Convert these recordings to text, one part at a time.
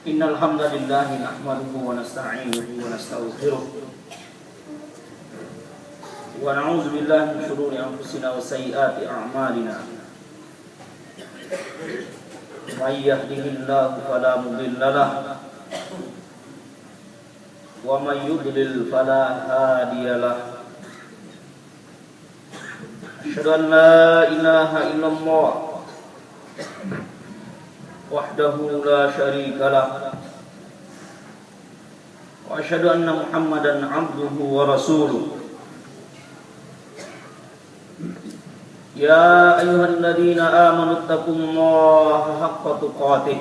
Innal hamdalillah nahmaduhu wa nasta'inuhu wa nastaghfiruh wa na'udzu billahi min shururi anfusina wa sayyiati a'malina. May yahdihillahu fala mudilla lahu wa may yudlil fala hadiya lahu. Asyhadu an la ilaha illallah wahdahu la syarika lah wa asyhadu anna Muhammadan abduhu wa rasuluh. Ya ayyuhalladzina amanu taqullaha haqqa tuqatih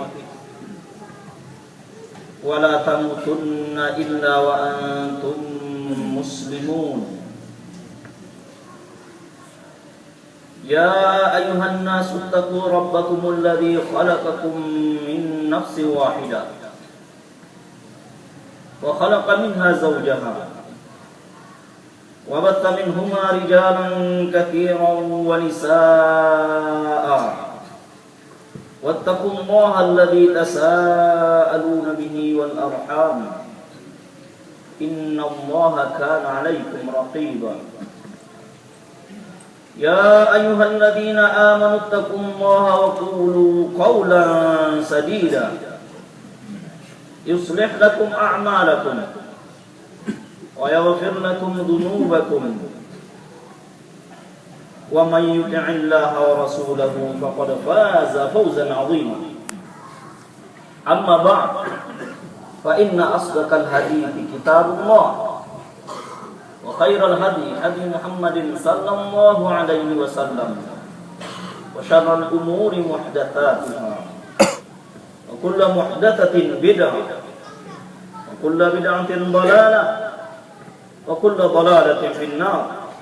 wa la tamutunna illa wa antum muslimun. Ya ayuhan nasu taqu rabbakumul ladzi khalaqakum min nafsin wahidah wa khalaqa minha zawjaha wa batta minhuma rijalan katsiran wa nisaa'a wattaqullaha alladzi tasaaluna bihi wal arham innallaha kana 'alaykum raqiba. Ya ayyuhalladzina amanu taqullaha wa qulu qawlan sadida yuslih lakum a'malakum wa yaghfir lakum dhunubakum wa may yuti'illaha wa rasulahu faqad faza fawzan 'azima. Amma ba'd, fa inna asdaqal hadithi kitabullah wa khairal hadi hadi Muhammadin sallallahu alaihi wasallam wa syarrul umuri muhdatsatuha wa kullu muhdatsatin bid'ah wa kullu bid'atin dhalalah wa kullu dhalalatin finnar.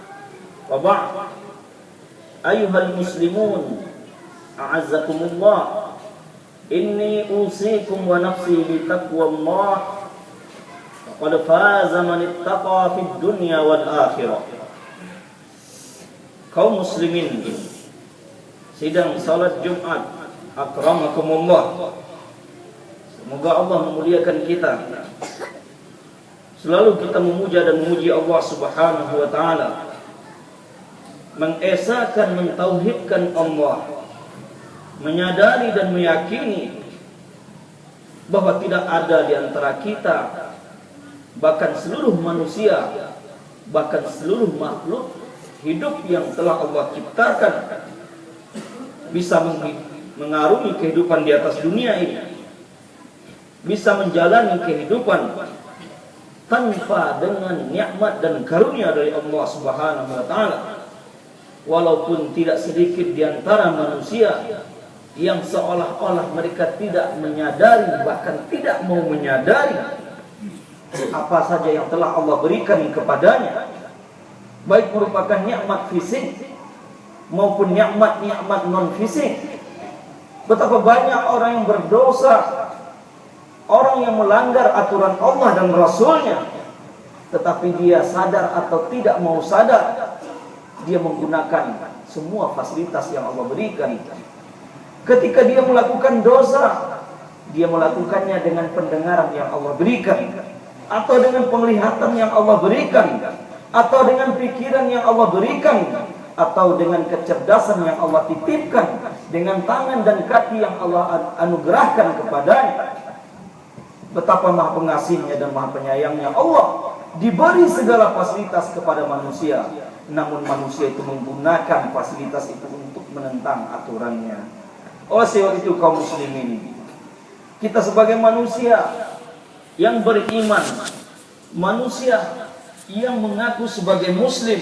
Wa ba'd, ayyuhal muslimun a'azzakumullah, inni usikum wa nafsi bi taqwallah qad faza man ittaqa fid dunya wal akhirah. Kaum muslimin sidang salat Jumat akramakumullah, semoga Allah memuliakan kita. Selalu kita memuja dan memuji Allah Subhanahu wa taala, mengesahkan, mentauhidkan Allah, menyadari dan meyakini bahwa tidak ada di antara kita, bahkan seluruh manusia, bahkan seluruh makhluk hidup yang telah Allah ciptakan, bisa mengarungi kehidupan di atas dunia ini, bisa menjalani kehidupan tanpa dengan nikmat dan karunia dari Allah Subhanahu wa taala. Walaupun tidak sedikit di antara manusia yang seolah-olah mereka tidak menyadari, bahkan tidak mau menyadari apa saja yang telah Allah berikan kepadanya, baik merupakan nikmat fisik maupun nikmat-nikmat non fisik. Betapa banyak orang yang berdosa, orang yang melanggar aturan Allah dan Rasulnya, tetapi dia sadar atau tidak mau sadar, dia menggunakan semua fasilitas yang Allah berikan. Ketika dia melakukan dosa, dia melakukannya dengan pendengaran yang Allah berikan, atau dengan penglihatan yang Allah berikan, atau dengan pikiran yang Allah berikan, atau dengan kecerdasan yang Allah titipkan, dengan tangan dan kaki yang Allah anugerahkan kepadanya. Betapa maha pengasihnya dan maha penyayangnya Allah, diberi segala fasilitas kepada manusia, namun manusia itu menggunakan fasilitas itu untuk menentang aturannya. Oleh sebab itu kaum muslimin, kita sebagai manusia yang beriman, manusia yang mengaku sebagai muslim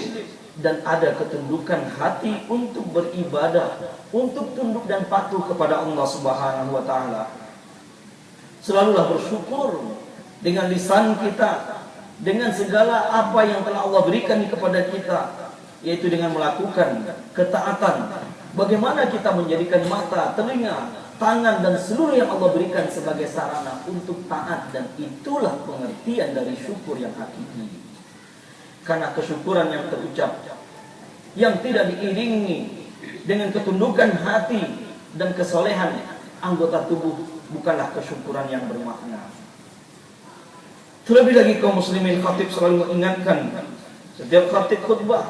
dan ada ketundukan hati untuk beribadah, untuk tunduk dan patuh kepada Allah Subhanahu wa taala, selalulah bersyukur dengan lisan kita, dengan segala apa yang telah Allah berikan kepada kita, yaitu dengan melakukan ketaatan. Bagaimana kita menjadikan mata, telinga, tangan dan seluruh yang Allah berikan sebagai sarana untuk taat, dan itulah pengertian dari syukur yang hakiki. Karena kesyukuran yang terucap, yang tidak diiringi dengan ketundukan hati dan kesolehan anggota tubuh, bukanlah kesyukuran yang bermakna. Terlebih lagi kaum muslimin, khatib selalu mengingatkan setiap khatib khutbah,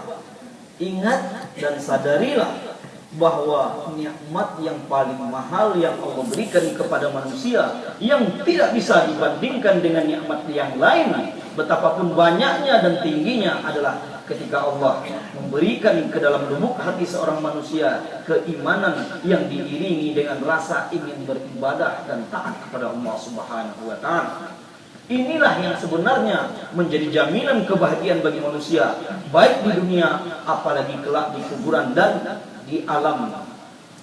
ingat dan sadarilah bahwa nikmat yang paling mahal yang Allah berikan kepada manusia, yang tidak bisa dibandingkan dengan nikmat yang lain, betapapun banyaknya dan tingginya, adalah ketika Allah memberikan ke dalam lubuk hati seorang manusia keimanan yang diiringi dengan rasa ingin beribadah dan taat kepada Allah Subhanahu wa taala. Inilah yang sebenarnya menjadi jaminan kebahagiaan bagi manusia, baik di dunia apalagi kelak di kuburan dan di alam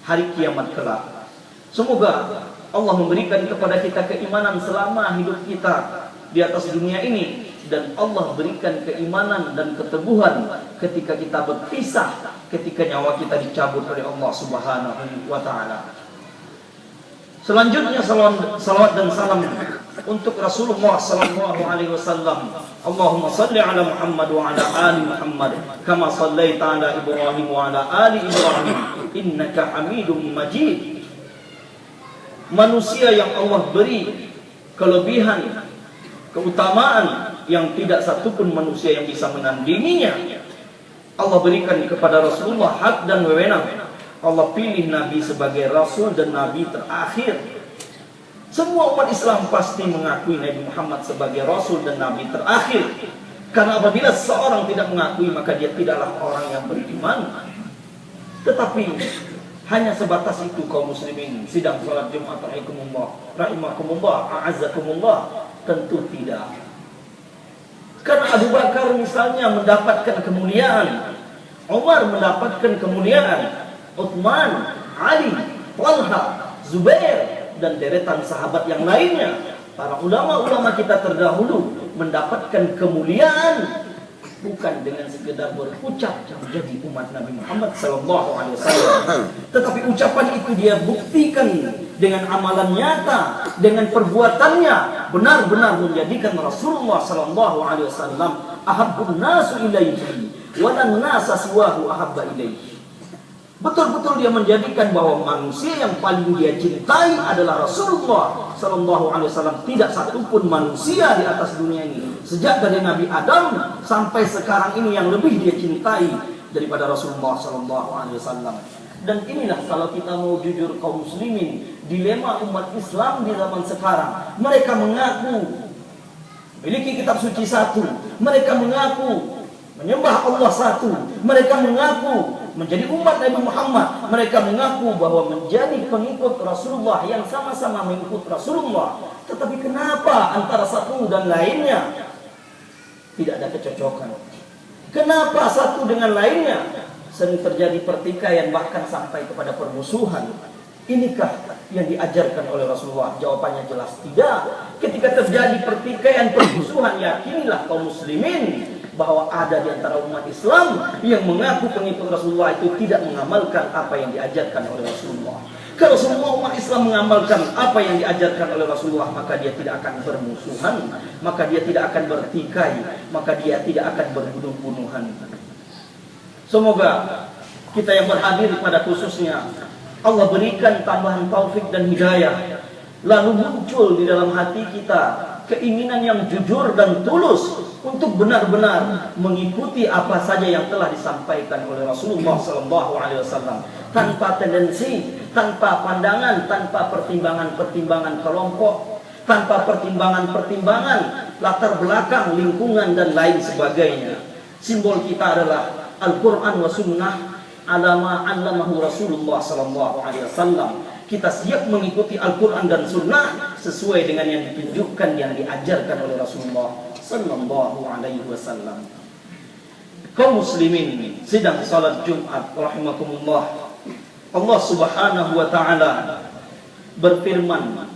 hari kiamat kelak. Semoga Allah memberikan kepada kita keimanan selama hidup kita di atas dunia ini, dan Allah berikan keimanan dan keteguhan ketika kita berpisah, ketika nyawa kita dicabut oleh Allah Subhanahu wa taala. Selanjutnya salawat dan salam untuk Rasulullah sallallahu alaihi wasallam. Allahumma salli ala Muhammad wa ala ali Muhammad kama sallaita ala Ibrahim wa ala ali Ibrahim innaka Hamidum Majid. Manusia yang Allah beri kelebihan, keutamaan yang tidak satupun manusia yang bisa menandinginya, Allah berikan kepada Rasulullah hak dan wewenang. Allah pilih Nabi sebagai Rasul dan Nabi terakhir. Semua umat Islam pasti mengakui Nabi Muhammad sebagai Rasul dan Nabi terakhir. Karena apabila seorang tidak mengakui, maka dia tidaklah orang yang beriman. Tetapi hanya sebatas itu kaum muslimin, sidang salat Jumat rahimakumullah, a'azzakumullah, tentu tidak. Karena Abu Bakar misalnya mendapatkan kemuliaan, Umar mendapatkan kemuliaan, Uthman, Ali, Talha, Zubair, dan deretan sahabat yang lainnya. Para ulama-ulama kita terdahulu mendapatkan kemuliaan bukan dengan sekedar berucap menjadi umat Nabi Muhammad SAW, tetapi ucapan itu dia buktikan dengan amalan nyata, dengan perbuatannya, benar-benar menjadikan Rasulullah SAW ahabbun nasu ilaihi wa lan nasa siwahu ahabba ilaihi. Betul-betul dia menjadikan bahwa manusia yang paling dia cintai adalah Rasulullah SAW. Tidak satupun manusia di atas dunia ini, sejak dari Nabi Adam sampai sekarang ini, yang lebih dia cintai daripada Rasulullah SAW. Dan inilah kalau kita mau jujur kaum muslimin, dilema umat Islam di zaman sekarang. Mereka mengaku memiliki kitab suci satu, mereka mengaku menyembah Allah satu, mereka mengaku menjadi umat Nabi Muhammad, mereka mengaku bahwa menjadi pengikut Rasulullah yang sama-sama mengikut Rasulullah. Tetapi kenapa antara satu dan lainnya tidak ada kecocokan? Kenapa satu dengan lainnya sering terjadi pertikaian, bahkan sampai kepada permusuhan? Inikah yang diajarkan oleh Rasulullah? Jawabannya jelas tidak. Ketika terjadi pertikaian, permusuhan, yakinilah kaum muslimin bahwa ada di antara umat Islam yang mengaku pengikut Rasulullah itu tidak mengamalkan apa yang diajarkan oleh Rasulullah. Kalau semua umat Islam mengamalkan apa yang diajarkan oleh Rasulullah, maka dia tidak akan bermusuhan, maka dia tidak akan bertikai, maka dia tidak akan berbunuh-bunuhan. Semoga kita yang berhadir pada khususnya Allah berikan tambahan taufik dan hidayah, lalu muncul di dalam hati kita keinginan yang jujur dan tulus untuk benar-benar mengikuti apa saja yang telah disampaikan oleh Rasulullah SAW, tanpa tendensi, tanpa pandangan, tanpa pertimbangan-pertimbangan kelompok, tanpa pertimbangan-pertimbangan latar belakang, lingkungan, dan lain sebagainya. Simbol kita adalah Al-Quran wa Sunnah ala ma 'allamahu Rasulullah SAW. Kita siap mengikuti Al-Quran dan Sunnah sesuai dengan yang ditunjukkan, yang diajarkan oleh Rasulullah Sallallahu Alaihi Wasallam. Kaum muslimin, sidang salat Jumat rahimakumullah, Allah Subhanahu Wa Taala berfirman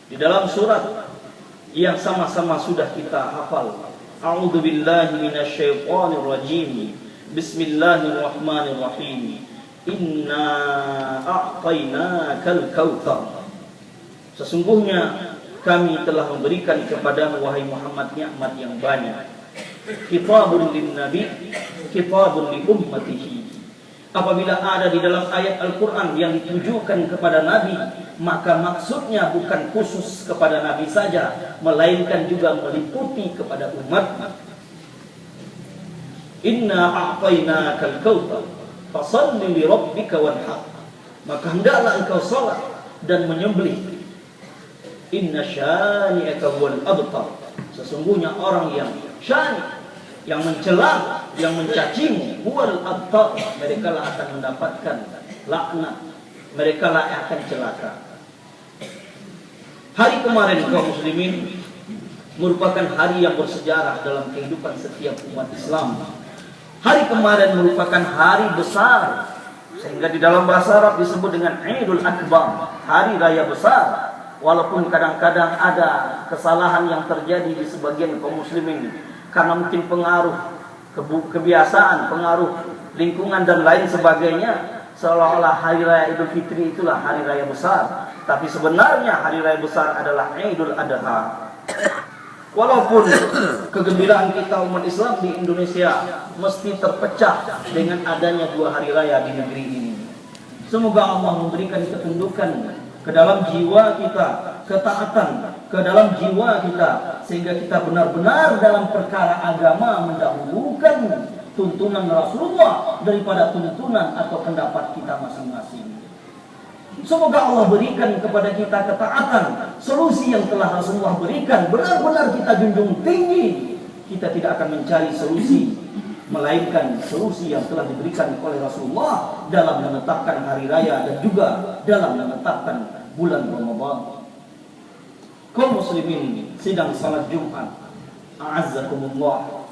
di dalam surat yang sama-sama sudah kita hafal. A'udzu billahi minasyaitonir rajim. Bismillahirrahmanirrahim. Inna a'tainakal kautsar. Sesungguhnya kami telah memberikan kepadamu wahai Muhammad nikmat yang banyak. Kitabun lin nabi, kitabun li ummatihi. Apabila ada di dalam ayat Al-Quran yang ditujukan kepada Nabi, maka maksudnya bukan khusus kepada Nabi saja, melainkan juga meliputi kepada umat. Inna a'tainakal kautsar fashalli li rabbika wanhar. Maka hendaklah engkau salat dan menyembelih. Inna syani'aka huwal abtar. Sesungguhnya orang yang syani', yang mencela, yang mencacimu, huwal abtar, mereka lah akan mendapatkan laknat, mereka lah akan celaka. Hari kemarin kaum muslimin merupakan hari yang bersejarah dalam kehidupan setiap umat Islam. Hari kemarin merupakan hari besar, sehingga di dalam bahasa Arab disebut dengan Idul Akbar, hari raya besar. Walaupun kadang-kadang ada kesalahan yang terjadi di sebagian kaum muslimin karena mungkin pengaruh kebiasaan, pengaruh lingkungan dan lain sebagainya, seolah-olah hari raya Idul Fitri itulah hari raya besar. Tapi sebenarnya hari raya besar adalah Idul Adha. Walaupun kegembiraan kita umat Islam di Indonesia mesti terpecah dengan adanya dua hari raya di negeri ini. Semoga Allah memberikan ketundukan ke dalam jiwa kita, ketaatan ke dalam jiwa kita, sehingga kita benar-benar dalam perkara agama mendahulukan tuntunan Rasulullah daripada tuntunan atau pendapat kita masing-masing. Semoga Allah berikan kepada kita ketaatan, solusi yang telah Rasulullah berikan benar-benar kita junjung tinggi. Kita tidak akan mencari solusi, melainkan solusi yang telah diberikan oleh Rasulullah dalam menetapkan hari raya dan juga dalam menetapkan bulan Ramadan. Kaum muslimin sedang salat Jumat, a'azzakumullah.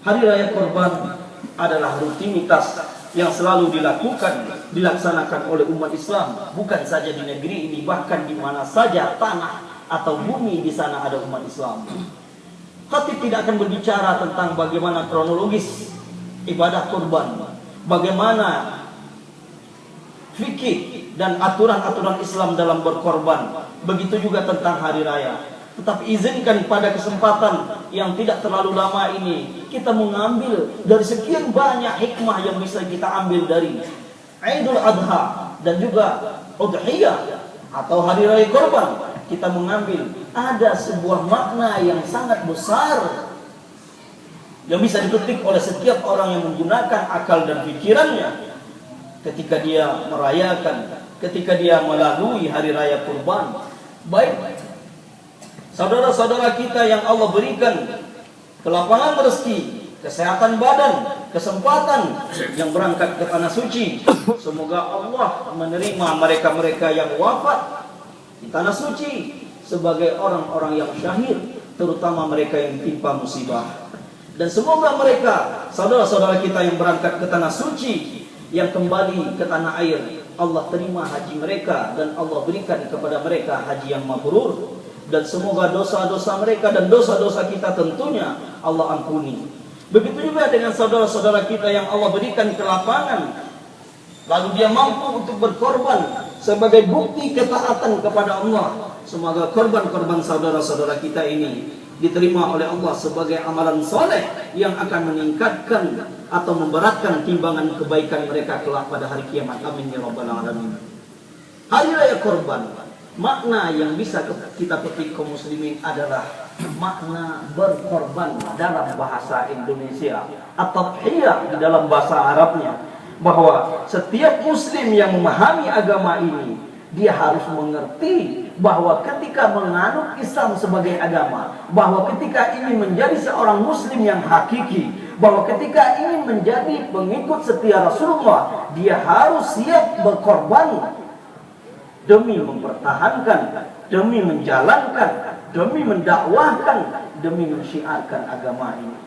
Hari raya Kurban adalah rutinitas yang selalu dilaksanakan oleh umat Islam, bukan saja di negeri ini, bahkan di mana saja tanah atau bumi di sana ada umat Islam. Khatib tidak akan berbicara tentang bagaimana kronologis ibadah kurban, bagaimana fikih dan aturan-aturan Islam dalam berkorban, begitu juga tentang hari raya. Tetapi izinkan pada kesempatan yang tidak terlalu lama ini, kita mengambil dari sekian banyak hikmah yang bisa kita ambil dari Idul Adha dan juga Udhiyah atau hari raya korban. Kita mengambil ada sebuah makna yang sangat besar yang bisa dipetik oleh setiap orang yang menggunakan akal dan pikirannya ketika dia merayakan, ketika dia melalui hari raya kurban. Baik saudara-saudara kita yang Allah berikan kelapangan rezeki, kesehatan badan, kesempatan yang berangkat ke tanah suci, semoga Allah menerima mereka-mereka yang wafat di tanah suci sebagai orang-orang yang syahid, terutama mereka yang ditimpa musibah. Dan semoga mereka, saudara-saudara kita yang berangkat ke tanah suci, yang kembali ke tanah air, Allah terima haji mereka dan Allah berikan kepada mereka haji yang mabrur. Dan semoga dosa-dosa mereka dan dosa-dosa kita tentunya Allah ampuni. Begitu juga dengan saudara-saudara kita yang Allah berikan kelapangan, lalu dia mampu untuk berkorban sebagai bukti ketaatan kepada Allah. Semoga korban-korban saudara-saudara kita ini diterima oleh Allah sebagai amalan soleh yang akan meningkatkan atau memberatkan timbangan kebaikan mereka kelak pada hari kiamat. Amin ya rabbal alamin. Hari raya korban, makna yang bisa kita petik kaum muslimin adalah makna berkorban dalam bahasa Indonesia atau hiyah di dalam bahasa Arabnya, bahwa setiap muslim yang memahami agama ini, dia harus mengerti bahwa ketika menganut Islam sebagai agama, bahwa ketika ini menjadi seorang muslim yang hakiki, bahwa ketika ini menjadi pengikut setia Rasulullah, dia harus siap berkorban demi mempertahankan, demi menjalankan, demi mendakwahkan, demi mensyiarkan agama ini.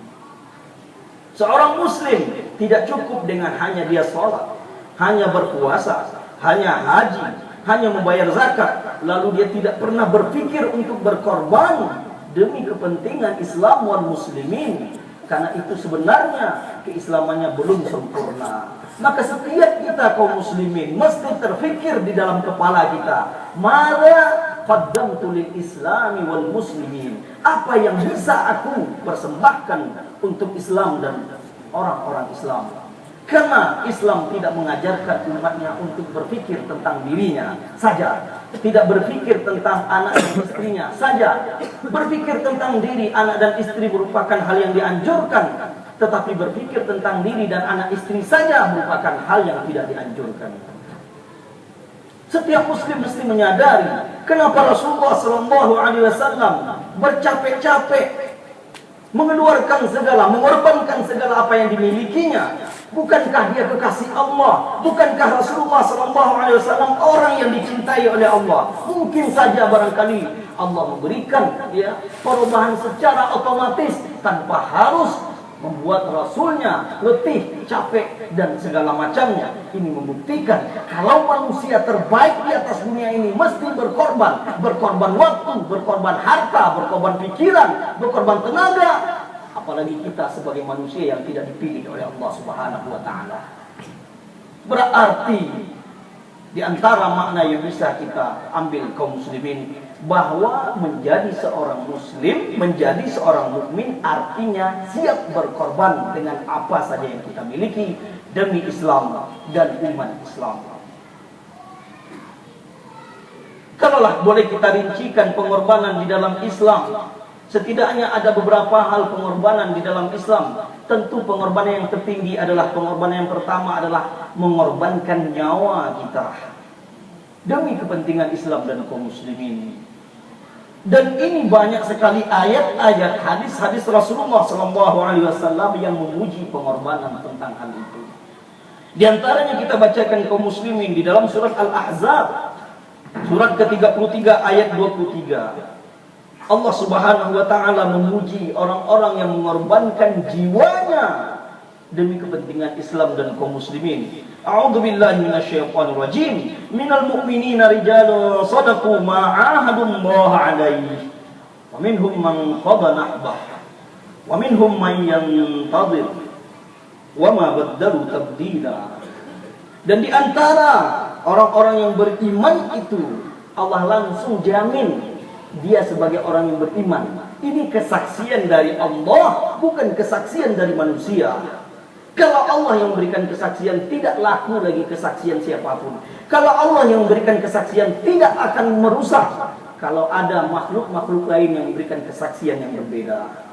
Seorang muslim tidak cukup dengan hanya dia sholat, hanya berpuasa, hanya haji, hanya membayar zakat, lalu dia tidak pernah berpikir untuk berkorban demi kepentingan Islam wal muslimin, karena itu sebenarnya keislamannya belum sempurna. Maka setiap kita kaum muslimin mesti terfikir di dalam kepala kita, mada qaddamtu lil islami wal muslimin, apa yang bisa aku persembahkan untuk Islam dan orang-orang Islam. Karena Islam tidak mengajarkan umatnya untuk berpikir tentang dirinya saja, tidak berpikir tentang anak dan istrinya saja. Berpikir tentang diri, anak dan istri merupakan hal yang dianjurkan, tetapi berpikir tentang diri dan anak istri saja merupakan hal yang tidak dianjurkan. Setiap muslim mesti menyadari kenapa Rasulullah SAW bercapek-capek mengeluarkan segala, mengorbankan segala apa yang dimilikinya. Bukankah dia kekasih Allah? Bukankah Rasulullah SAW orang yang dicintai oleh Allah? Mungkin saja barangkali Allah memberikan perubahan secara otomatis tanpa harus membuat Rasulnya letih, capek, dan segala macamnya. Ini membuktikan kalau manusia terbaik di atas dunia ini mesti berkorban. Berkorban waktu, berkorban harta, berkorban pikiran, berkorban tenaga. Apalagi kita sebagai manusia yang tidak dipilih oleh Allah Subhanahu wa Ta'ala. Berarti di antara makna yang bisa kita ambil kaum muslimin, bahwa menjadi seorang muslim, menjadi seorang mukmin artinya siap berkorban dengan apa saja yang kita miliki demi Islam dan umat Islam. Kalaulah boleh kita rincikan pengorbanan di dalam Islam, setidaknya ada beberapa hal pengorbanan di dalam Islam. Tentu pengorbanan yang tertinggi adalah pengorbanan yang pertama adalah mengorbankan nyawa kita demi kepentingan Islam dan kaum muslimin. Dan ini banyak sekali ayat-ayat, hadis-hadis Rasulullah SAW yang memuji pengorbanan tentang hal itu. Di antaranya kita bacakan kaum muslimin di dalam surat Al-Ahzab, surat ke-33 ayat 23. Allah Subhanahu wa Ta'ala memuji orang-orang yang mengorbankan jiwanya demi kepentingan Islam dan kaum muslimin. A'udzu billahi minasyaitonir rajim. Minal mu'minina rijalun shadaqu ma 'ahadullaha 'alaihi. Wa minhum man qada nahbah. Wa minhum man yantazir. Wa ma baddalu tabdila. Dan di antara orang-orang yang beriman itu Allah langsung jamin dia sebagai orang yang beriman. Ini kesaksian dari Allah, bukan kesaksian dari manusia. Kalau Allah yang memberikan kesaksian, tidak laku lagi kesaksian siapapun. Kalau Allah yang memberikan kesaksian, tidak akan merusak kalau ada makhluk-makhluk lain yang memberikan kesaksian yang berbeda.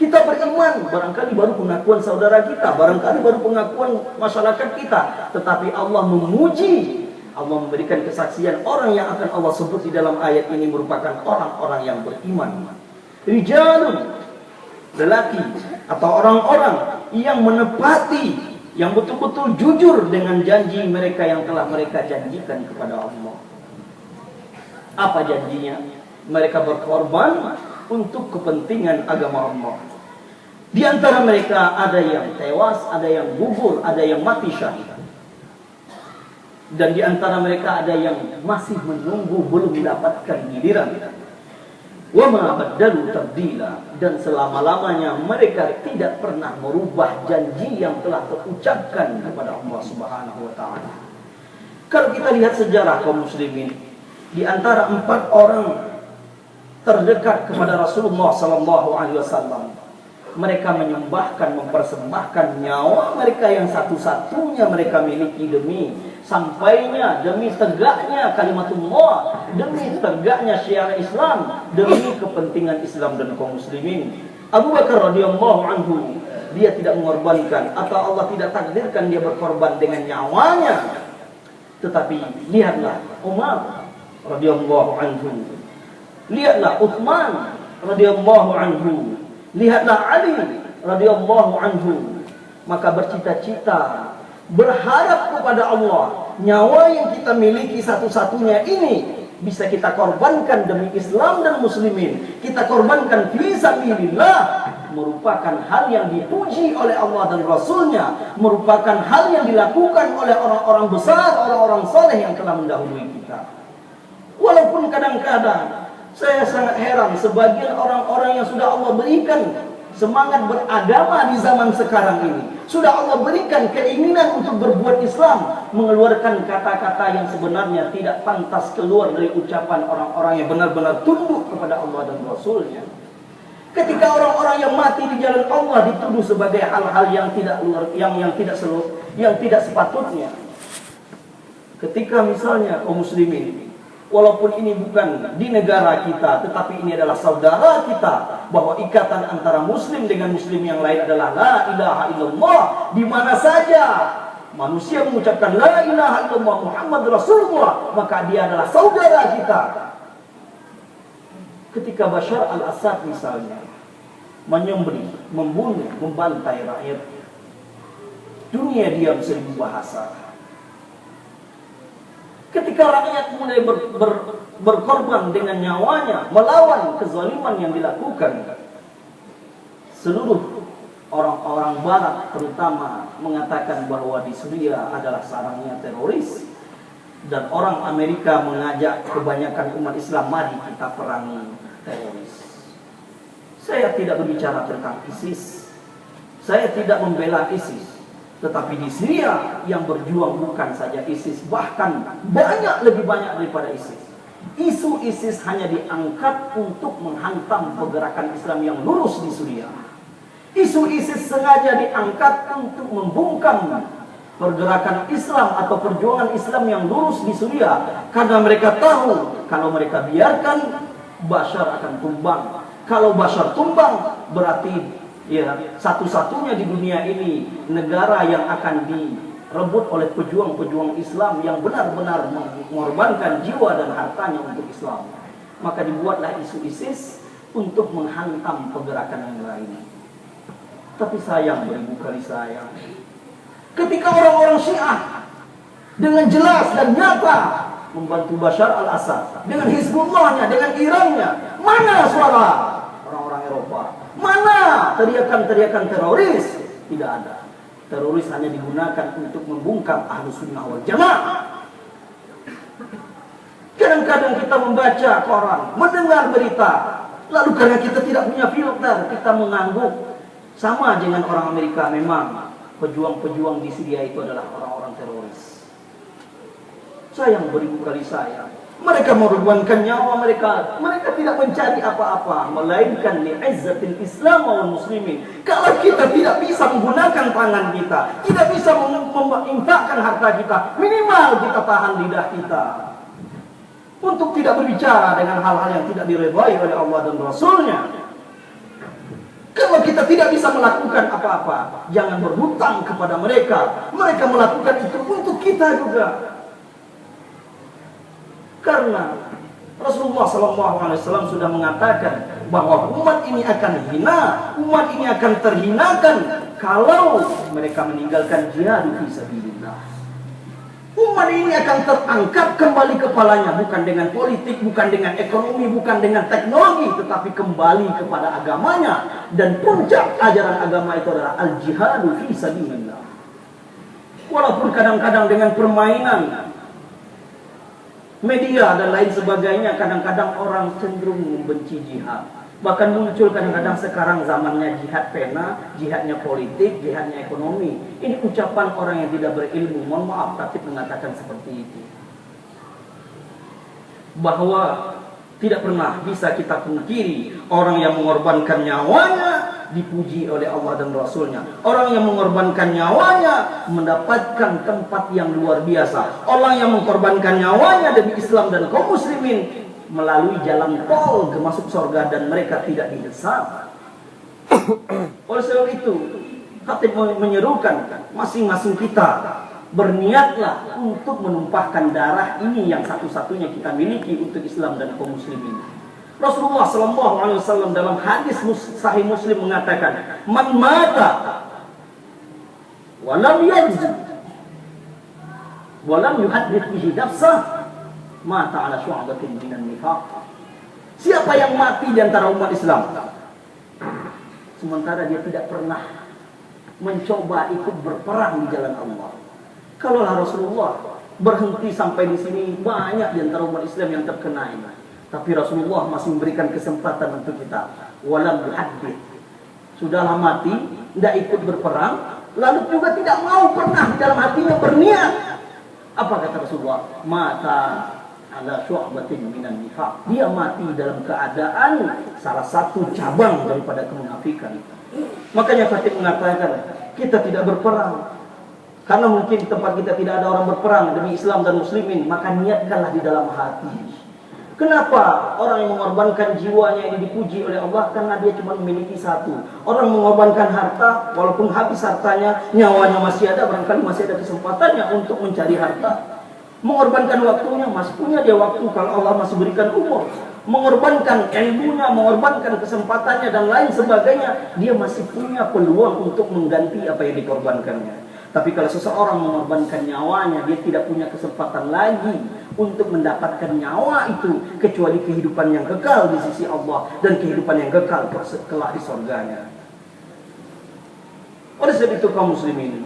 Kita beriman, barangkali baru pengakuan saudara kita, barangkali baru pengakuan masyarakat kita. Tetapi Allah memuji, Allah memberikan kesaksian orang yang akan Allah sebut di dalam ayat ini merupakan orang-orang yang beriman. Rijalun, lelaki atau orang-orang yang menepati, yang betul-betul jujur dengan janji mereka yang telah mereka janjikan kepada Allah. Apa janjinya? Mereka berkorban untuk kepentingan agama Allah. Di antara mereka ada yang tewas, ada yang gugur, ada yang mati syahid. Dan di antara mereka ada yang masih menunggu belum mendapatkan giliran. Wa ma baddalu tabdila, dan selama-lamanya mereka tidak pernah merubah janji yang telah terucapkan kepada Allah Subhanahu wa Ta'ala. Kalau kita lihat sejarah kaum muslimin, di antara 4 orang terdekat kepada Rasulullah SAW, mereka menyembahkan, mempersembahkan nyawa mereka yang satu-satunya mereka miliki demi sampainya, demi tegaknya kalimatullah, demi tegaknya syiar Islam, demi kepentingan Islam dan kaum muslimin. Abu Bakar radhiyallahu anhu, dia tidak mengorbankan, atau Allah tidak takdirkan dia berkorban dengan nyawanya. Tetapi lihatlah Umar radhiyallahu anhu, lihatlah Utsman radhiyallahu anhu, lihatlah Ali radhiyallahu anhu. Maka bercita-cita, berharap kepada Allah, nyawa yang kita miliki satu-satunya ini bisa kita korbankan demi Islam dan muslimin. Kita korbankan fi sabilillah, merupakan hal yang dipuji oleh Allah dan Rasulnya, merupakan hal yang dilakukan oleh orang-orang besar, orang-orang saleh yang telah mendahului kita. Walaupun kadang-kadang saya sangat heran, sebagian orang-orang yang sudah Allah berikan semangat beragama di zaman sekarang ini, sudah Allah berikan keinginan untuk berbuat Islam, mengeluarkan kata-kata yang sebenarnya tidak pantas keluar dari ucapan orang-orang yang benar-benar tunduk kepada Allah dan Rasulnya. Ketika orang-orang yang mati di jalan Allah dituduh sebagai hal-hal yang tidak sepatutnya. Ketika misalnya kaum muslimin, walaupun ini bukan di negara kita, tetapi ini adalah saudara kita, bahwa ikatan antara muslim dengan muslim yang lain adalah la ilaha illallah. Di mana saja manusia mengucapkan la ilaha illallah Muhammad Rasulullah, maka dia adalah saudara kita. Ketika Bashar al-Assad misalnya menyembelih, membunuh, membantai rakyat, dunia diam seribu bahasa. Ketika rakyat mulai berkorban dengan nyawanya melawan kezaliman yang dilakukan, seluruh orang-orang barat terutama mengatakan bahwa di Suriah adalah sarangnya teroris, dan orang Amerika mengajak kebanyakan umat Islam, mari kita perangi teroris. Saya tidak berbicara tentang ISIS, saya tidak membela ISIS, tetapi di Syria yang berjuang bukan saja ISIS, bahkan lebih banyak daripada ISIS. Isu ISIS hanya diangkat untuk menghantam pergerakan Islam yang lurus di Syria. Isu ISIS sengaja diangkat untuk membungkam pergerakan Islam atau perjuangan Islam yang lurus di Syria, karena mereka tahu kalau mereka biarkan, Bashar akan tumbang. Kalau Bashar tumbang, berarti ya satu-satunya di dunia ini negara yang akan direbut oleh pejuang-pejuang Islam yang benar-benar mengorbankan jiwa dan hartanya untuk Islam. Maka dibuatlah isu ISIS untuk menghantam pergerakan yang lain. Tapi sayang, beribu kali sayang, ketika orang-orang Syiah dengan jelas dan nyata membantu Bashar al-Assad dengan Hizbullahnya, dengan Irannya, mana suara orang-orang Eropa? Mana teriakan-teriakan teroris? Tidak ada. Teroris hanya digunakan untuk membungkam Ahlus Sunnah wal Jamaah. Kadang-kadang kita membaca koran, mendengar berita, lalu karena kita tidak punya filter, kita mengangguk. Sama dengan orang Amerika, memang pejuang-pejuang di Syria itu adalah orang-orang teroris. Sayang, beribu kali sayang, mereka mengorbankan nyawa mereka. Mereka tidak mencari apa-apa melainkan li'izzatil Islam wal muslimin. Kalau kita tidak bisa menggunakan tangan kita, tidak bisa menginfakkan harta kita, minimal kita tahan lidah kita untuk tidak berbicara dengan hal-hal yang tidak diridhai oleh Allah dan Rasulnya. Kalau kita tidak bisa melakukan apa-apa, jangan berhutang kepada mereka. Mereka melakukan itu untuk kita juga. Karena Rasulullah SAW sudah mengatakan bahwa umat ini akan hina, umat ini akan terhinakan kalau mereka meninggalkan jihad fi sabilillah. Umat ini akan terangkat kembali kepalanya, bukan dengan politik, bukan dengan ekonomi, bukan dengan teknologi, tetapi kembali kepada agamanya. Dan puncak ajaran agama itu adalah al-jihadu fi sabilillah. Walaupun kadang-kadang dengan permainan media dan lain sebagainya, kadang-kadang orang cenderung membenci jihad. Bahkan muncul kadang-kadang sekarang zamannya jihad pena, jihadnya politik, jihadnya ekonomi. Ini ucapan orang yang tidak berilmu, mohon maaf, tapi mengatakan seperti itu. Bahwa tidak pernah bisa kita pungkiri orang yang mengorbankan nyawanya dipuji oleh Allah dan Rasulnya. Orang yang mengorbankan nyawanya mendapatkan tempat yang luar biasa. Orang yang mengorbankan nyawanya demi Islam dan kaum muslimin melalui jalan tol ke masuk surga dan mereka tidak dihisab. Oleh sebab itu, Khatib menyerukan masing-masing kita berniatlah untuk menumpahkan darah ini yang satu-satunya kita miliki untuk Islam dan kaum muslimin. Rasulullah SAW dalam hadis Sahih Muslim mengatakan, "Man mata wa lam yajid wa lam yuhaddith bihi nafsah mata ala syu'batin minan nifaq." Siapa yang mati di antara umat Islam sementara dia tidak pernah mencoba ikut berperang di jalan Allah. Kalaulah Rasulullah berhenti sampai di sini, banyak di antara umat Islam yang terkena ini. Tapi Rasulullah masih memberikan kesempatan untuk kita. Walam yuhaddith. Sudahlah mati, tidak ikut berperang, lalu juga tidak mau pernah di dalam hatinya berniat. Apa kata Rasulullah? Mata ala syu'batin minan nifaq. Dia mati dalam keadaan salah satu cabang daripada kemunafikan. Makanya Khatib mengatakan, kita tidak berperang karena mungkin di tempat kita tidak ada orang berperang demi Islam dan muslimin, maka niatkanlah di dalam hati. Kenapa orang yang mengorbankan jiwanya ini dipuji oleh Allah? Karena dia cuma memiliki satu. Orang mengorbankan harta, walaupun habis hartanya, nyawanya masih ada, barangkali masih ada kesempatannya untuk mencari harta. Mengorbankan waktunya, masih punya dia waktu kalau Allah masih berikan umur. Mengorbankan ilmunya, mengorbankan kesempatannya dan lain sebagainya, dia masih punya peluang untuk mengganti apa yang dikorbankannya. Tapi kalau seseorang mengorbankan nyawanya, dia tidak punya kesempatan lagi untuk mendapatkan nyawa itu kecuali kehidupan yang kekal di sisi Allah dan kehidupan yang kekal kelak di surganya. Oleh sebab itu kaum muslimin,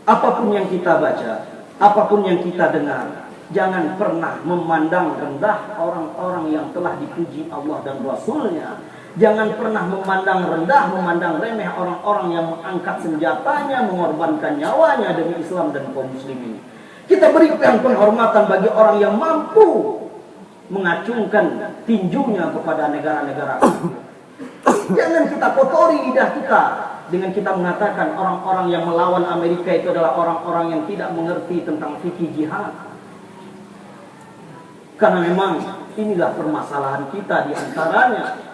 apapun yang kita baca, apapun yang kita dengar, jangan pernah memandang rendah orang-orang yang telah dipuji Allah dan Rasulnya. Jangan pernah memandang rendah, memandang remeh orang-orang yang mengangkat senjatanya, mengorbankan nyawanya demi Islam dan kaum muslimin. Kita berikan penghormatan bagi orang yang mampu mengacungkan tinjunya kepada negara-negara. Jangan kita kotori lidah kita dengan kita mengatakan orang-orang yang melawan Amerika itu adalah orang-orang yang tidak mengerti tentang fikih jihad. Karena memang inilah permasalahan kita di antaranya.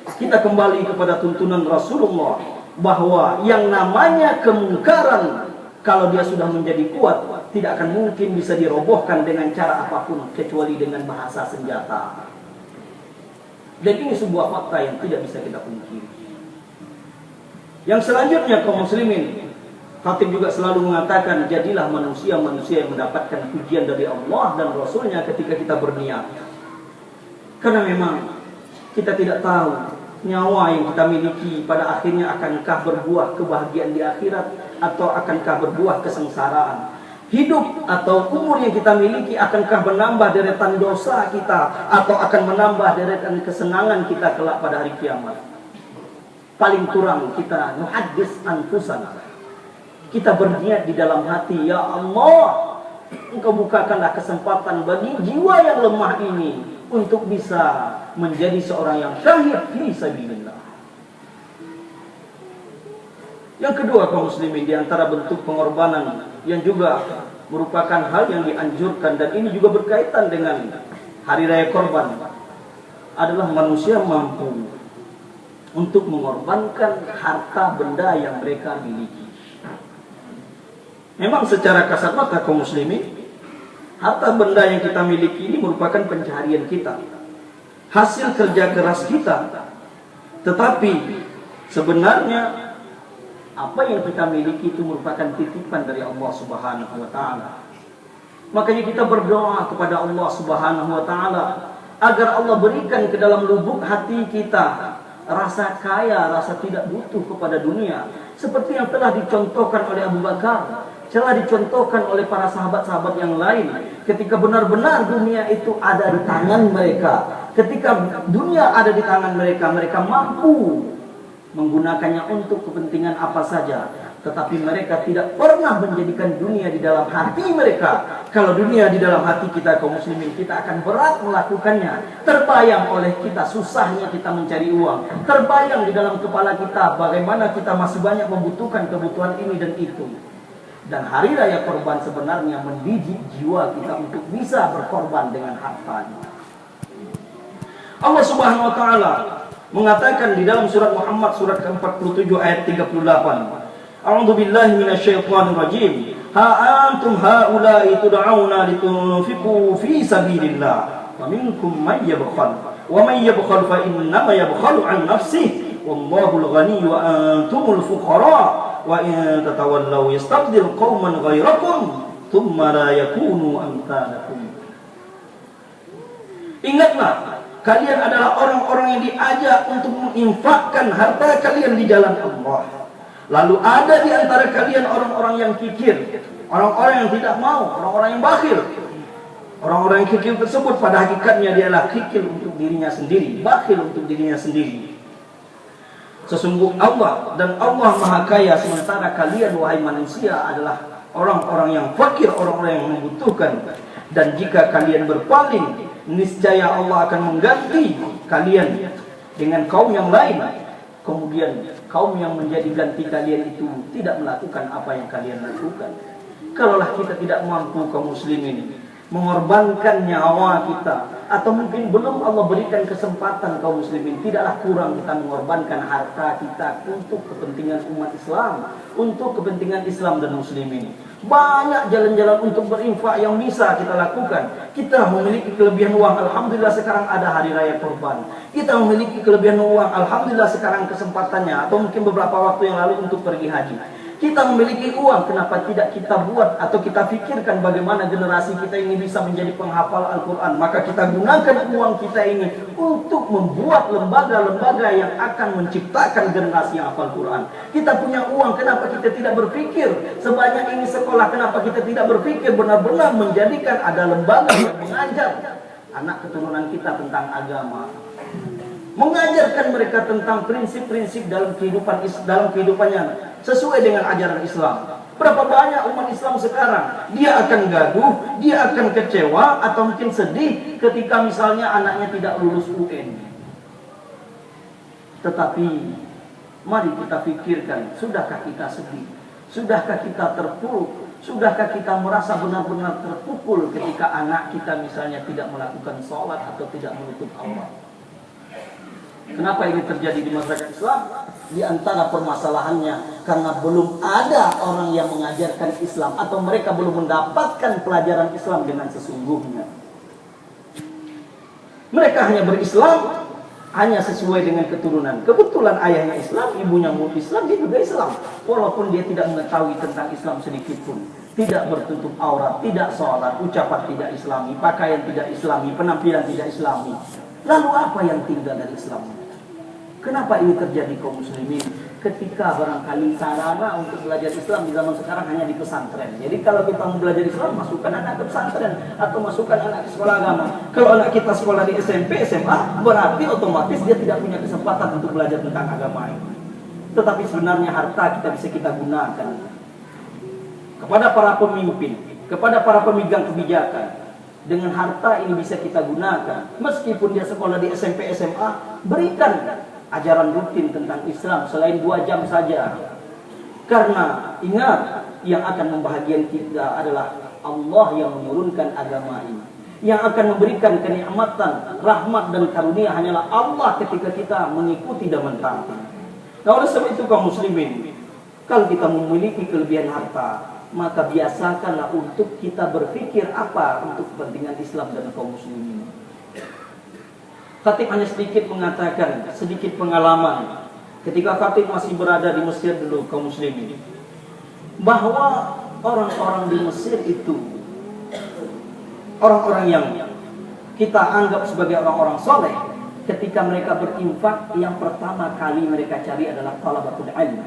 Kita kembali kepada tuntunan Rasulullah bahwa yang namanya kemungkaran kalau dia sudah menjadi kuat tidak akan mungkin bisa dirobohkan dengan cara apapun kecuali dengan bahasa senjata. Dan ini sebuah fakta yang tidak bisa kita pungkiri. Yang selanjutnya kaum muslimin, Khatib juga selalu mengatakan, jadilah manusia-manusia yang mendapatkan pujian dari Allah dan Rasulnya ketika kita berniat. Karena memang kita tidak tahu nyawa yang kita miliki pada akhirnya akankah berbuah kebahagiaan di akhirat atau akankah berbuah kesengsaraan. Hidup atau umur yang kita miliki akankah menambah deretan dosa kita atau akan menambah deretan kesenangan kita kelak pada hari kiamat. Paling kurang kita nuhaddis anfusana. Kita berniat di dalam hati, ya Allah, Engkau bukakanlah kesempatan bagi jiwa yang lemah ini untuk bisa menjadi seorang yang syahid fi sabilillah. Yang kedua kaum muslimin, di antara bentuk pengorbanan yang juga merupakan hal yang dianjurkan dan ini juga berkaitan dengan hari raya korban adalah manusia mampu untuk mengorbankan harta benda yang mereka miliki. Memang secara kasat mata kaum muslimin, harta benda yang kita miliki ini merupakan pencaharian kita, hasil kerja keras kita. Tetapi sebenarnya apa yang kita miliki itu merupakan titipan dari Allah Subhanahu wa taala. Makanya kita berdoa kepada Allah Subhanahu wa taala agar Allah berikan ke dalam lubuk hati kita rasa kaya, rasa tidak butuh kepada dunia, seperti yang telah dicontohkan oleh Abu Bakar, telah dicontohkan oleh para sahabat-sahabat yang lain. Ketika benar-benar dunia itu ada di tangan mereka, ketika dunia ada di tangan mereka, mereka mampu menggunakannya untuk kepentingan apa saja. Tetapi mereka tidak pernah menjadikan dunia di dalam hati mereka. Kalau dunia di dalam hati kita kaum muslimin, kita akan berat melakukannya. Terbayang oleh kita susahnya kita mencari uang. Terbayang di dalam kepala kita bagaimana kita masih banyak membutuhkan kebutuhan ini dan itu. Dan hari raya korban sebenarnya mendidik jiwa kita untuk bisa berkorban dengan hartanya. Allah Subhanahu wa taala mengatakan di dalam surat Muhammad surat ke-47 ayat 38. A'udzu billahi minasyaitonir rajim. Ha antum haula'i tud'auna litunfiqu fi sabilillah wa minkum may yabkhal wa may yabkhal fa innama yabkhalu an nafsihi wallahul ghani wa antumul fuqara. Wa in tatawallaw yastabdil qauman ghairakum thumma la yakunu amsalakum. Ingatlah, kalian adalah orang-orang yang diajak untuk menginfakkan harta kalian di jalan Allah. Lalu ada di antara kalian orang-orang yang kikir, orang-orang yang tidak mau, orang-orang yang bakhil. Orang-orang yang kikir tersebut pada hakikatnya dia adalah kikir untuk dirinya sendiri, bakhil untuk dirinya sendiri. Sesungguhnya Allah dan Allah Maha Kaya, sementara kalian wahai manusia adalah orang-orang yang fakir, orang-orang yang membutuhkan. Dan jika kalian berpaling, niscaya Allah akan mengganti kalian dengan kaum yang lain. Kemudian kaum yang menjadi ganti kalian itu tidak melakukan apa yang kalian lakukan. Kalaulah kita tidak mampu kaum muslimin mengorbankan nyawa kita, atau mungkin belum Allah berikan kesempatan kaum muslimin, tidaklah kurang kita mengorbankan harta kita untuk kepentingan umat Islam, untuk kepentingan Islam dan muslimin. Banyak jalan-jalan untuk berinfak yang bisa kita lakukan. Kita memiliki kelebihan uang, alhamdulillah sekarang ada hari raya Kurban. Kita memiliki kelebihan uang, alhamdulillah sekarang kesempatannya, atau mungkin beberapa waktu yang lalu untuk pergi haji. Kita memiliki uang, kenapa tidak kita buat atau kita pikirkan bagaimana generasi kita ini bisa menjadi penghafal Al-Quran? Maka kita gunakan uang kita ini untuk membuat lembaga-lembaga yang akan menciptakan generasi yang hafal Quran. Kita punya uang, kenapa kita tidak berpikir sebanyak ini sekolah? Kenapa kita tidak berpikir benar-benar menjadikan ada lembaga yang mengajar anak keturunan kita tentang agama, mengajarkan mereka tentang prinsip-prinsip dalam kehidupannya sesuai dengan ajaran Islam. Berapa banyak umat Islam sekarang, dia akan gaduh, dia akan kecewa atau mungkin sedih ketika misalnya anaknya tidak lulus UN. Tetapi mari kita pikirkan, sudahkah kita sedih? Sudahkah kita terpuruk? Sudahkah kita merasa benar-benar terpukul ketika anak kita misalnya tidak melakukan sholat atau tidak menutup aurat? Kenapa ini terjadi di masyarakat Islam? Di antara permasalahannya karena belum ada orang yang mengajarkan Islam, atau mereka belum mendapatkan pelajaran Islam dengan sesungguhnya. Mereka hanya berislam hanya sesuai dengan keturunan. Kebetulan ayahnya Islam, ibunya Islam, dia juga Islam. Walaupun dia tidak mengetahui tentang Islam sedikit pun. Tidak bertutup aurat, tidak sholat, ucapan tidak Islami, pakaian tidak Islami, penampilan tidak Islami. Lalu apa yang tinggal dari Islam? Kenapa ini terjadi kaum muslimin? Ketika barangkali sarana untuk belajar Islam di zaman sekarang hanya di pesantren. Jadi kalau kita mau belajar Islam, masukkan anak ke pesantren atau masukkan anak ke sekolah agama. Kalau anak kita sekolah di SMP, SMA, berarti otomatis dia tidak punya kesempatan untuk belajar tentang agama ini. Tetapi sebenarnya harta kita bisa kita gunakan kepada para pemimpin, kepada para pemegang kebijakan. Dengan harta ini bisa kita gunakan. Meskipun dia sekolah di SMP, SMA, berikan ajaran rutin tentang Islam selain 2 jam saja. Karena ingat, yang akan membahagiakan kita adalah Allah yang menurunkan agama ini. Yang akan memberikan kenikmatan, rahmat dan karunia hanyalah Allah ketika kita mengikuti dan mentaati. Nah, oleh sebab itu kaum muslimin, kalau kita memiliki kelebihan harta, maka biasakanlah untuk kita berpikir apa untuk kepentingan Islam dan kaum muslimin. Khatib hanya sedikit mengatakan, sedikit pengalaman ketika Khatib masih berada di Mesir dulu kaum muslimin, bahwa orang-orang di Mesir itu orang-orang yang kita anggap sebagai orang-orang soleh. Ketika mereka berinfak, yang pertama kali mereka cari adalah talabatul ilm,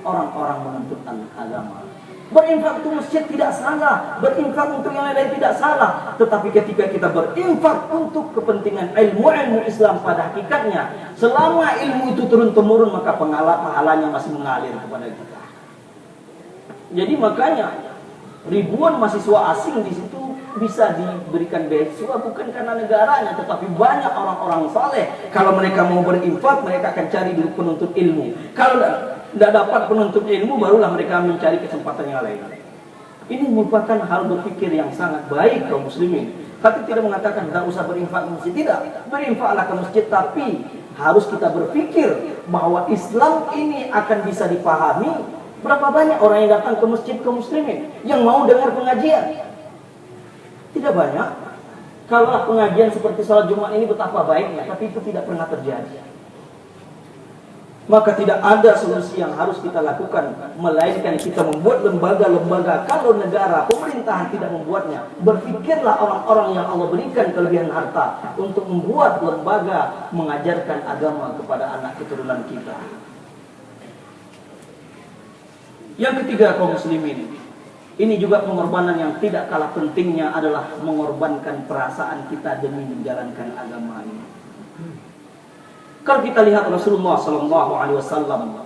orang-orang menuntut agama. Berinfak untuk masjid tidak salah, berinfak untuk yang lain tidak salah. Tetapi ketika kita berinfak untuk kepentingan ilmu Islam pada hakikatnya, selama ilmu itu turun-temurun, maka pahalanya masih mengalir kepada kita. Jadi makanya ribuan mahasiswa asing di situ bisa diberikan beasiswa bukan karena negaranya, tetapi banyak orang-orang saleh. Kalau mereka mau berinfak, mereka akan cari dulu penuntut ilmu. Kalau tidak dapat penuntut ilmu, barulah mereka mencari kesempatan yang lain. Ini merupakan hal berpikir yang sangat baik kaum muslimin. Tapi tidak mengatakan tidak usah berinfak ke masjid, tidak. Berinfaklah ke masjid, tapi harus kita berpikir bahwa Islam ini akan bisa dipahami. Berapa banyak orang yang datang ke masjid kaum muslimin yang mau dengar pengajian? Tidak banyak. Kalau pengajian seperti salat Jumat ini betapa baiknya, tapi itu tidak pernah terjadi. Maka tidak ada solusi yang harus kita lakukan, melainkan kita membuat lembaga-lembaga. Kalau negara, pemerintahan tidak membuatnya, berpikirlah orang-orang yang Allah berikan kelebihan harta untuk membuat lembaga mengajarkan agama kepada anak keturunan kita. Yang ketiga kaum muslimin, ini juga pengorbanan yang tidak kalah pentingnya adalah mengorbankan perasaan kita demi menjalankan agama ini. Kalau kita lihat Rasulullah SAW,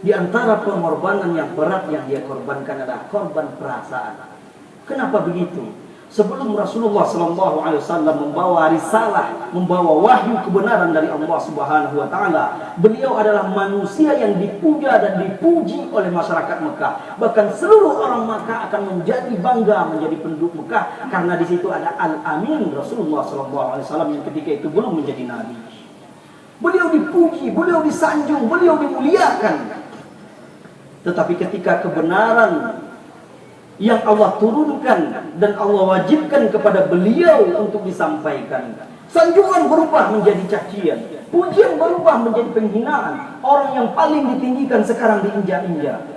di antara pengorbanan yang berat yang dia korbankan adalah korban perasaan. Kenapa begitu? Sebelum Rasulullah SAW membawa risalah, membawa wahyu kebenaran dari Allah Subhanahu wa taala, beliau adalah manusia yang dipuja dan dipuji oleh masyarakat Mekah. Bahkan seluruh orang Mekah akan menjadi bangga menjadi penduduk Mekah karena di situ ada Al-Amin Rasulullah SAW yang ketika itu belum menjadi nabi. Beliau dipuji, beliau disanjung, beliau dimuliakan. Tetapi ketika kebenaran yang Allah turunkan dan Allah wajibkan kepada beliau untuk disampaikan, sanjungan berubah menjadi cacian, pujian berubah menjadi penghinaan. Orang yang paling ditinggikan sekarang diinjak-injak.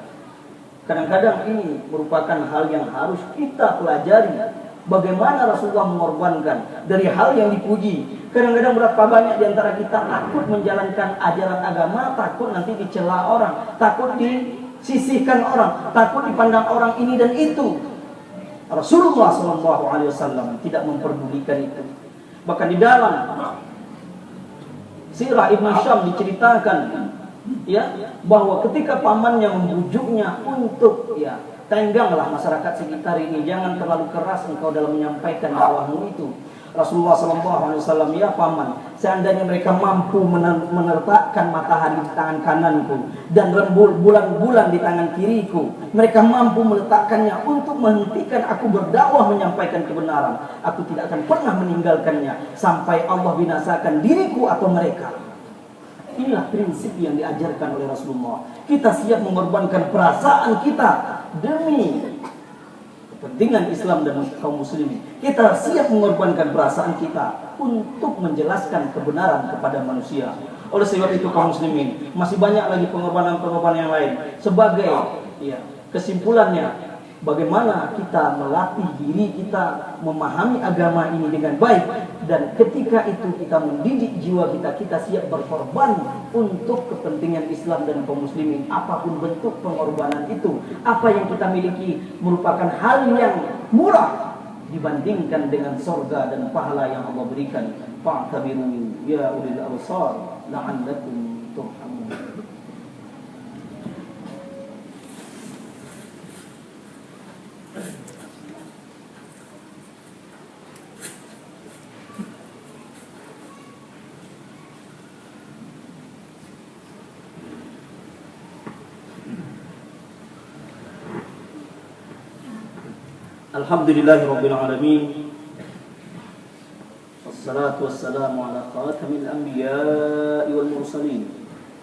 Kadang-kadang ini merupakan hal yang harus kita pelajari. Bagaimana Rasulullah mengorbankan dari hal yang dipuji. Kadang-kadang berapa banyak di antara kita takut menjalankan ajaran agama, takut nanti dicela orang, takut disisihkan orang, takut dipandang orang ini dan itu. Rasulullah SAW tidak memperdulikan itu. Bahkan di dalam Sirah Ibn Syam diceritakan bahwa ketika pamannya membujuknya untuk tengganglah masyarakat sekitar ini, jangan terlalu keras engkau dalam menyampaikan dakwahmu itu. Rasulullah SAW, ya paman, seandainya mereka mampu menertakkan matahari di tangan kananku dan bulan-bulan di tangan kiriku, mereka mampu meletakkannya untuk menghentikan aku berdakwah menyampaikan kebenaran, aku tidak akan pernah meninggalkannya sampai Allah binasakan diriku atau mereka. Inilah prinsip yang diajarkan oleh Rasulullah. Kita siap mengorbankan perasaan kita demi kepentingan Islam dan kaum muslimin. Kita siap mengorbankan perasaan kita untuk menjelaskan kebenaran kepada manusia. Oleh sebab itu kaum muslimin, masih banyak lagi pengorbanan-pengorbanan yang lain. Sebagai kesimpulannya, bagaimana kita melatih diri kita memahami agama ini dengan baik, dan ketika itu kita mendidik jiwa kita, kita siap berkorban untuk kepentingan Islam dan kaum muslimin. Apapun bentuk pengorbanan itu, apa yang kita miliki merupakan hal yang murah dibandingkan dengan surga dan pahala yang Allah berikan. Fa'tabiru ya ulil absar la'allakum turhamun. Alhamdulillahirabbil alamin. Wassalatu wassalamu ala khatamil anbiya'i wal mursalin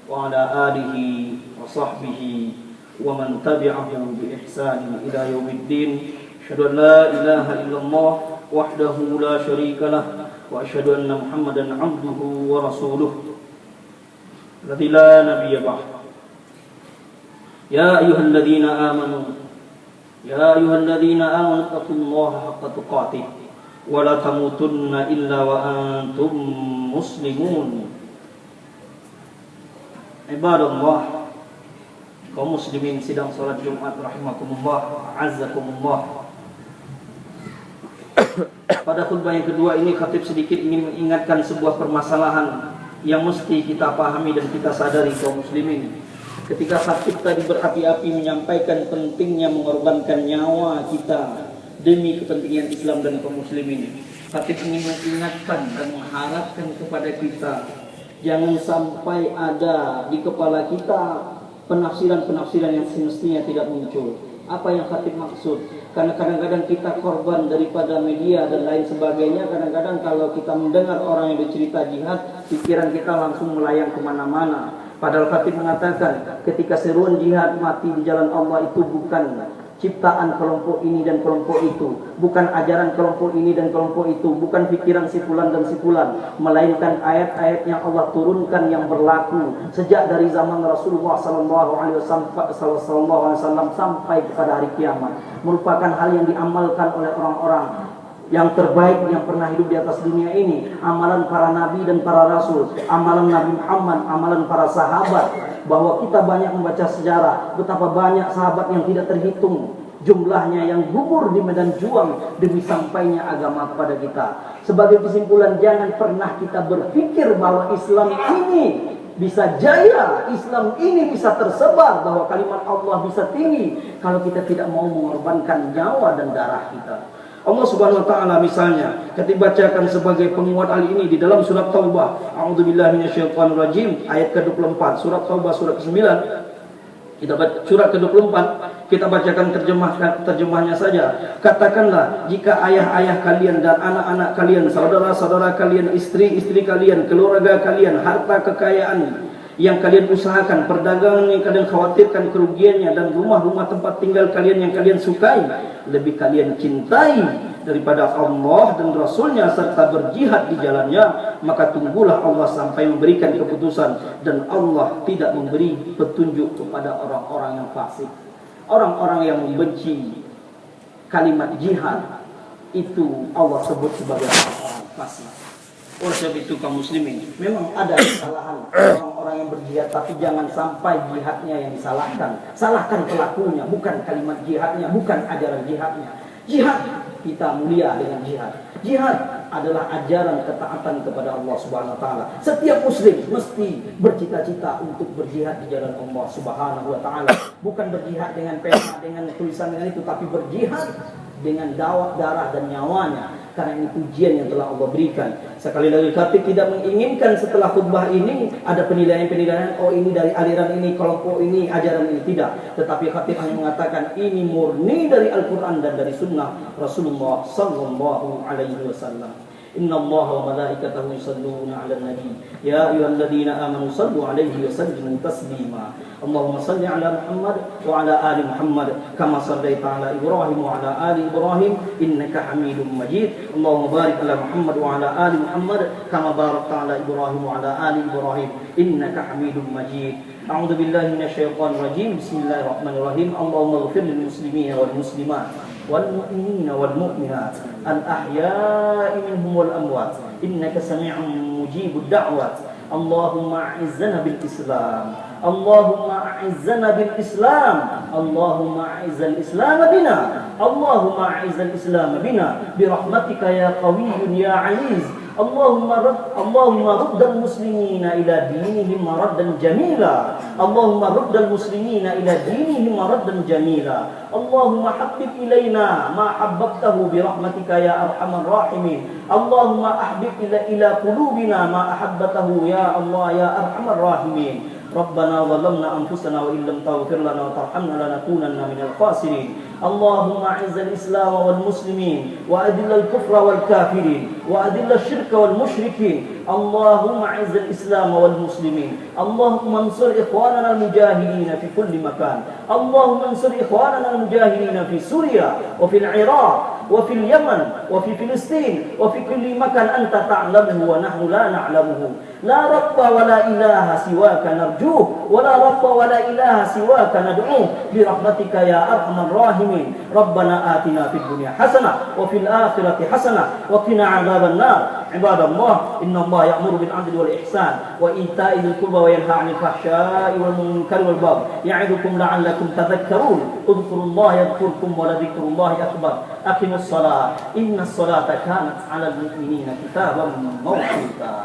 wa ala alihi wa sahbihi wa man tabi'ahum bi ihsanin ila yaumiddin. Asyhadu an la ilaha illallah wahdahu la syarika lah wa asyhadu anna Muhammadan 'abduhu wa rasuluh alladzi la nabiyya ba'dahu. Ya ayyuhalladzina amanu يا أيها الذين آمنوا اتقوا الله حق تقاته ولا تموتن إلا وأنتم مسلمون. Ibadallah, kaum muslimin sidang salat Jumat rahimakumullah, azzakumullah. Pada khutbah yang kedua ini, khatib sedikit ingin mengingatkan sebuah permasalahan yang mesti kita pahami dan kita sadari kaum muslimin. Ketika khatib tadi berapi-api menyampaikan pentingnya mengorbankan nyawa kita demi kepentingan Islam dan kaum muslimin, khatib ingin mengingatkan dan mengharapkan kepada kita, jangan sampai ada di kepala kita penafsiran-penafsiran yang semestinya tidak muncul. Apa yang khatib maksud? Karena kadang-kadang kita korban daripada media dan lain sebagainya. Kadang-kadang kalau kita mendengar orang yang bercerita jihad, pikiran kita langsung melayang kemana-mana. Padahal khatib mengatakan ketika seruan jihad mati di jalan Allah itu bukan ciptaan kelompok ini dan kelompok itu, bukan ajaran kelompok ini dan kelompok itu, bukan pikiran si fulan dan si fulan, melainkan ayat-ayat yang Allah turunkan yang berlaku sejak dari zaman Rasulullah SAW sampai kepada hari kiamat, merupakan hal yang diamalkan oleh orang-orang yang terbaik yang pernah hidup di atas dunia ini. Amalan para nabi dan para rasul, amalan Nabi Muhammad, amalan para sahabat. Bahwa kita banyak membaca sejarah, betapa banyak sahabat yang tidak terhitung jumlahnya yang gugur di medan juang demi sampainya agama kepada kita. Sebagai kesimpulan, jangan pernah kita berpikir bahwa Islam ini bisa jaya, Islam ini bisa tersebar, bahwa kalimat Allah bisa tinggi kalau kita tidak mau mengorbankan nyawa dan darah kita. Allah Subhanahu wa taala misalnya ketika bacakan sebagai penguat hal ini di dalam surat Taubah, a'udzubillahi minasyaitonirrajim, ayat ke-24, surat Taubah surat ke-9. Kita baca surat ke-24, kita bacakan terjemahnya saja. Katakanlah, jika ayah-ayah kalian dan anak-anak kalian, saudara-saudara kalian, istri-istri kalian, keluarga kalian, harta kekayaan yang kalian usahakan, perdagangan yang kalian khawatirkan kerugiannya, dan rumah-rumah tempat tinggal kalian yang kalian sukai, lebih kalian cintai daripada Allah dan Rasulnya serta berjihad di jalannya, maka tunggulah Allah sampai memberikan keputusan, dan Allah tidak memberi petunjuk kepada orang-orang yang fasik. Orang-orang yang membenci kalimat jihad itu Allah sebut sebagai orang fasik. Oleh sebab itu kaum muslimin, memang ada kesalahan orang-orang yang berjihad, tapi jangan sampai jihadnya yang disalahkan. Salahkan pelakunya, bukan kalimat jihadnya, bukan ajaran jihadnya. Jihad, kita mulia dengan jihad. Jihad adalah ajaran ketaatan kepada Allah Subhanahu wa taala. Setiap muslim mesti bercita-cita untuk berjihad di jalan Allah Subhanahu wa taala. Bukan berjihad dengan pena, dengan tulisan dengan itu, tapi berjihad dengan darah dan nyawanya. Karena ini ujian yang telah Allah berikan. Sekali lagi khatib tidak menginginkan setelah khutbah ini ada penilaian-penilaian, oh ini dari aliran ini, kelompok ini, ajaran ini, tidak. Tetapi khatib hanya mengatakan ini murni dari Al-Quran dan dari sunnah Rasulullah sallallahu alaihi wasallam. Inna Allah wa malaikatahu yusalluna 'alan nabi ya ayyuhalladzina amanu sallu 'alaihi wa sallimu taslima. Allahumma salli 'ala Muhammad wa 'ala ali Muhammad kama shallaita 'ala Ibrahim wa 'ala ali Ibrahim innaka Hamidum Majid. Allahumma barik 'ala Muhammad wa 'ala ali Muhammad kama barakta 'ala Ibrahim wa 'ala ali Ibrahim innaka Hamidum Majid. A'udzu billahi minasyaitonir rajim. Bismillahirrahmanirrahim. Allahumma ighfir lil muslimina wal muslimat والمؤمنين والمؤمنات الأحياء منهم والأموات إنك سميع مجيب الدعوات. اللهم أعزنا بالإسلام، اللهم أعزنا بالإسلام، اللهم أعز الإسلام بنا، اللهم أعز الإسلام بنا برحمتك يا قوي يا عزيز. اللهم رد المسلمين إلى دينهم ردا جميلا، اللهم رد المسلمين إلى دينهم ردا جميلا. اللهم حبب إلينا ما حببته برحمتك يا أرحم الراحمين. اللهم أحبب إلى قلوبنا ما أحبته يا الله يا أرحم الراحمين. ربنا ظلمنا أنفسنا وإن لم تغفر لنا وترحمنا لنكونن من الخاسرين. اللهم أعز الإسلام والمسلمين وأذل الكفر والكافرين وأذل الشرك والمشركين. اللهم أعز الإسلام والمسلمين. اللهم انصر إخواننا المجاهدين في كل مكان. اللهم انصر إخواننا المجاهدين في سوريا وفي العراق وفي اليمن وفي فلسطين وفي كل مكان أنت تعلمه ونحن لا نعلمه. لا رب ولا إله سواك نرجوه، ولا رب ولا إله سواك ندعوه برحمتك يا أرحم الراحمين. ربنا آتنا في الدنيا حسنة وفي الآخرة حسنة وقنا عذاب النار. عباد الله، إن الله يأمر بالعدل والإحسان وإيتاء ذي القربى وينهى عن الفحشاء والمنكر والبغي يعظكم لعلكم تذكرون. اذكروا الله يذكركم ولذكر الله أكبر. أقيموا الصلاة إن الصلاة كانت على المؤمنين كتابا موقوتا.